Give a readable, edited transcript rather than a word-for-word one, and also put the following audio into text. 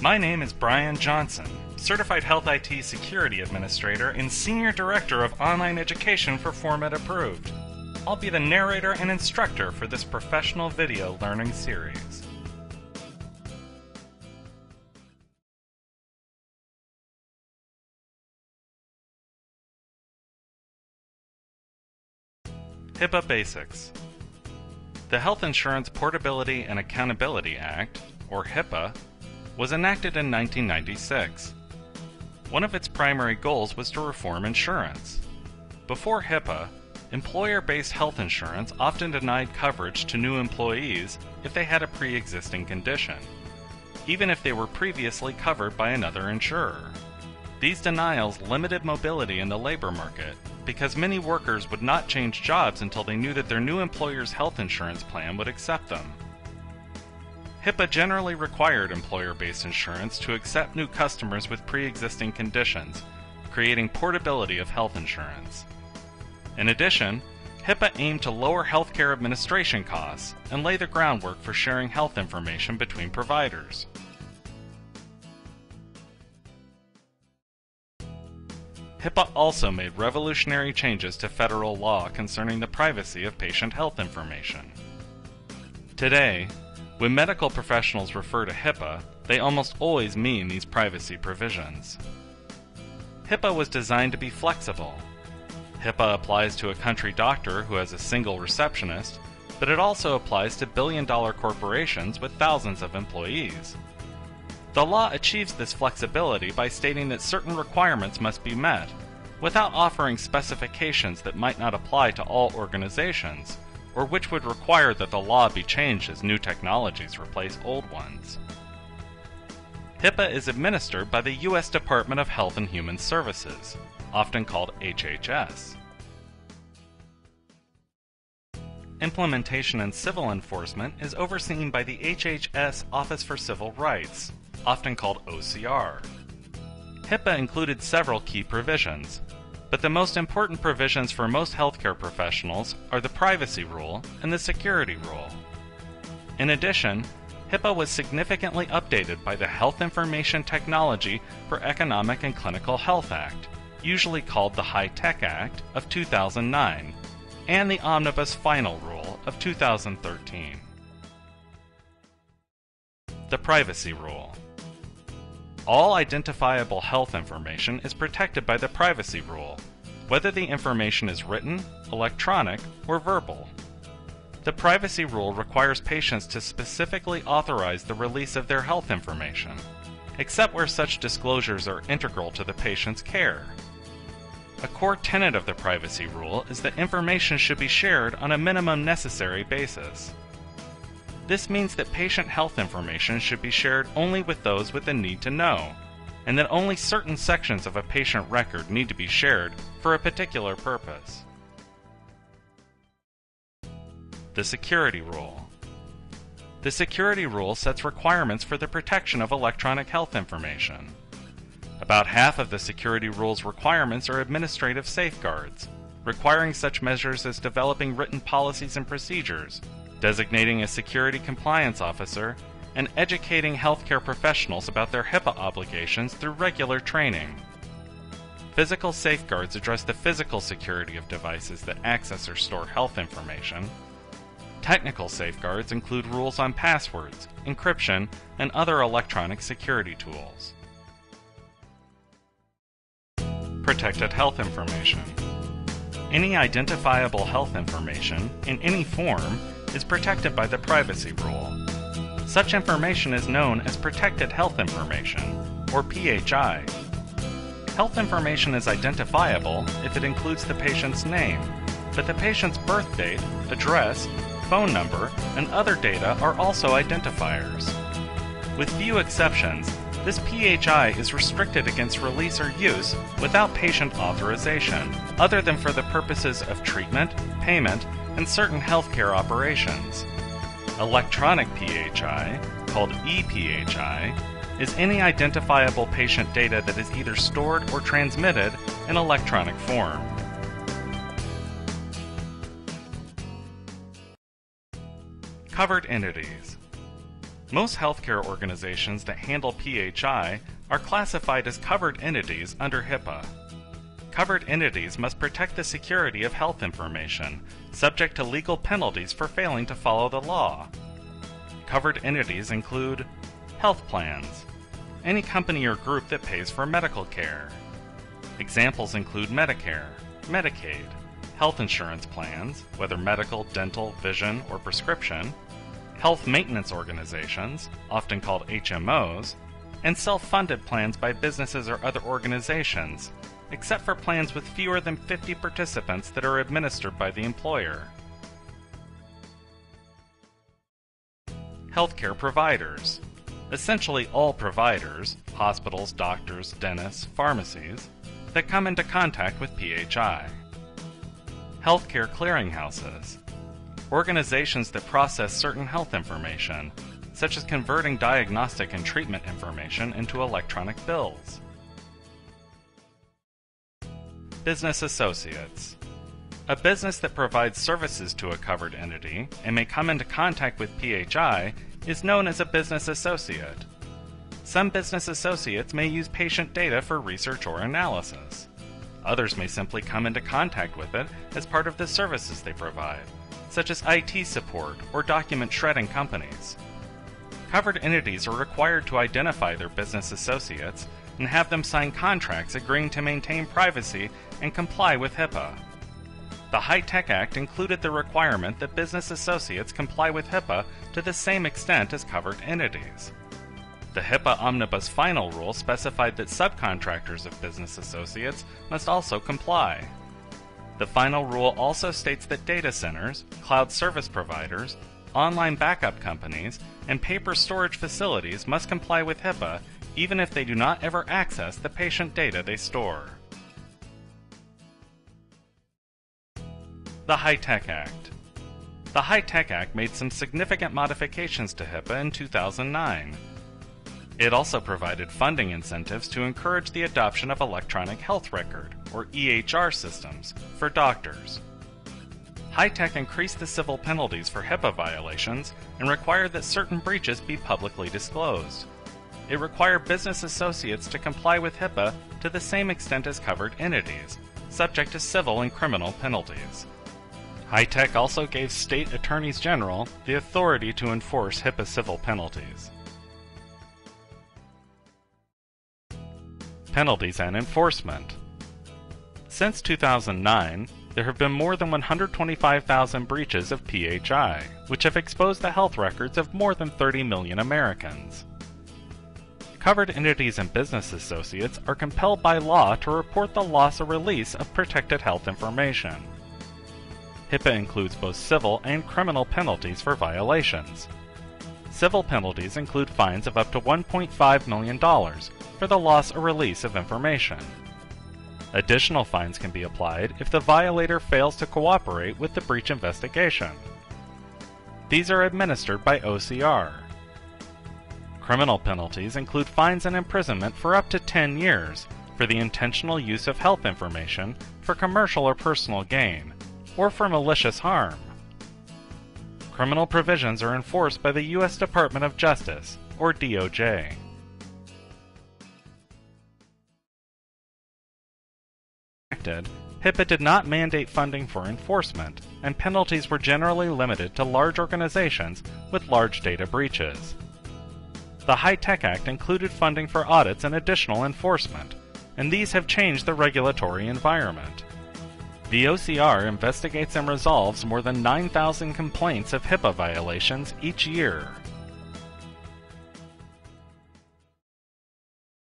My name is Brian Johnson, Certified Health IT Security Administrator and Senior Director of Online Education for Format Approved. I'll be the narrator and instructor for this professional video learning series. HIPAA Basics. The Health Insurance Portability and Accountability Act, or HIPAA, was enacted in 1996. One of its primary goals was to reform insurance. Before HIPAA, employer-based health insurance often denied coverage to new employees if they had a pre-existing condition, even if they were previously covered by another insurer. These denials limited mobility in the labor market because many workers would not change jobs until they knew that their new employer's health insurance plan would accept them. HIPAA generally required employer-based insurance to accept new customers with pre-existing conditions, creating portability of health insurance. In addition, HIPAA aimed to lower healthcare administration costs and lay the groundwork for sharing health information between providers. HIPAA also made revolutionary changes to federal law concerning the privacy of patient health information. Today, when medical professionals refer to HIPAA, they almost always mean these privacy provisions. HIPAA was designed to be flexible. HIPAA applies to a country doctor who has a single receptionist, but it also applies to billion-dollar corporations with thousands of employees. The law achieves this flexibility by stating that certain requirements must be met, without offering specifications that might not apply to all organizations, or which would require that the law be changed as new technologies replace old ones. HIPAA is administered by the U.S. Department of Health and Human Services, often called HHS. Implementation and civil enforcement is overseen by the HHS Office for Civil Rights, often called OCR. HIPAA included several key provisions, but the most important provisions for most healthcare professionals are the privacy rule and the security rule. In addition, HIPAA was significantly updated by the Health Information Technology for Economic and Clinical Health Act, usually called the High-Tech Act of 2009, and the Omnibus Final Rule of 2013. The Privacy Rule. All identifiable health information is protected by the privacy rule, whether the information is written, electronic, or verbal. The privacy rule requires patients to specifically authorize the release of their health information, except where such disclosures are integral to the patient's care. A core tenet of the privacy rule is that information should be shared on a minimum necessary basis. This means that patient health information should be shared only with those with the need to know, and that only certain sections of a patient record need to be shared for a particular purpose. The Security Rule. The Security Rule sets requirements for the protection of electronic health information. About half of the Security Rule's requirements are administrative safeguards, requiring such measures as developing written policies and procedures, designating a security compliance officer, and educating healthcare professionals about their HIPAA obligations through regular training. Physical safeguards address the physical security of devices that access or store health information. Technical safeguards include rules on passwords, encryption, and other electronic security tools. Protected health information. Any identifiable health information, in any form, is protected by the privacy rule. Such information is known as protected health information, or PHI. Health information is identifiable if it includes the patient's name, but the patient's birth date, address, phone number, and other data are also identifiers. With few exceptions, this PHI is restricted against release or use without patient authorization, other than for the purposes of treatment, payment, and certain healthcare operations. Electronic PHI, called ePHI, is any identifiable patient data that is either stored or transmitted in electronic form. Covered entities. Most healthcare organizations that handle PHI are classified as covered entities under HIPAA. Covered entities must protect the security of health information, subject to legal penalties for failing to follow the law. Covered entities include health plans, any company or group that pays for medical care. Examples include Medicare, Medicaid, health insurance plans, whether medical, dental, vision, or prescription, health maintenance organizations, often called HMOs, and self-funded plans by businesses or other organizations, except for plans with fewer than 50 participants that are administered by the employer. Healthcare providers. Essentially all providers, hospitals, doctors, dentists, pharmacies, that come into contact with PHI. Healthcare clearinghouses. Organizations that process certain health information, such as converting diagnostic and treatment information into electronic bills. Business associates. A business that provides services to a covered entity and may come into contact with PHI is known as a business associate. Some business associates may use patient data for research or analysis. Others may simply come into contact with it as part of the services they provide, such as IT support or document shredding companies. Covered entities are required to identify their business associates and have them sign contracts agreeing to maintain privacy and comply with HIPAA. The HITECH Act included the requirement that business associates comply with HIPAA to the same extent as covered entities. The HIPAA Omnibus Final Rule specified that subcontractors of business associates must also comply. The Final Rule also states that data centers, cloud service providers, online backup companies, and paper storage facilities must comply with HIPAA even if they do not ever access the patient data they store. The HITECH Act. The HITECH Act made some significant modifications to HIPAA in 2009. It also provided funding incentives to encourage the adoption of electronic health record, or EHR systems, for doctors. HITECH increased the civil penalties for HIPAA violations and required that certain breaches be publicly disclosed. It required business associates to comply with HIPAA to the same extent as covered entities, subject to civil and criminal penalties. HITECH also gave state attorneys general the authority to enforce HIPAA civil penalties. Penalties and enforcement. Since 2009, there have been more than 125,000 breaches of PHI, which have exposed the health records of more than 30 million Americans. Covered entities and business associates are compelled by law to report the loss or release of protected health information. HIPAA includes both civil and criminal penalties for violations. Civil penalties include fines of up to $1.5 million for the loss or release of information. Additional fines can be applied if the violator fails to cooperate with the breach investigation. These are administered by OCR. Criminal penalties include fines and imprisonment for up to 10 years for the intentional use of health information for commercial or personal gain, or for malicious harm. Criminal provisions are enforced by the U.S. Department of Justice, or DOJ. HIPAA did not mandate funding for enforcement, and penalties were generally limited to large organizations with large data breaches. The HITECH Act included funding for audits and additional enforcement, and these have changed the regulatory environment. The OCR investigates and resolves more than 9,000 complaints of HIPAA violations each year.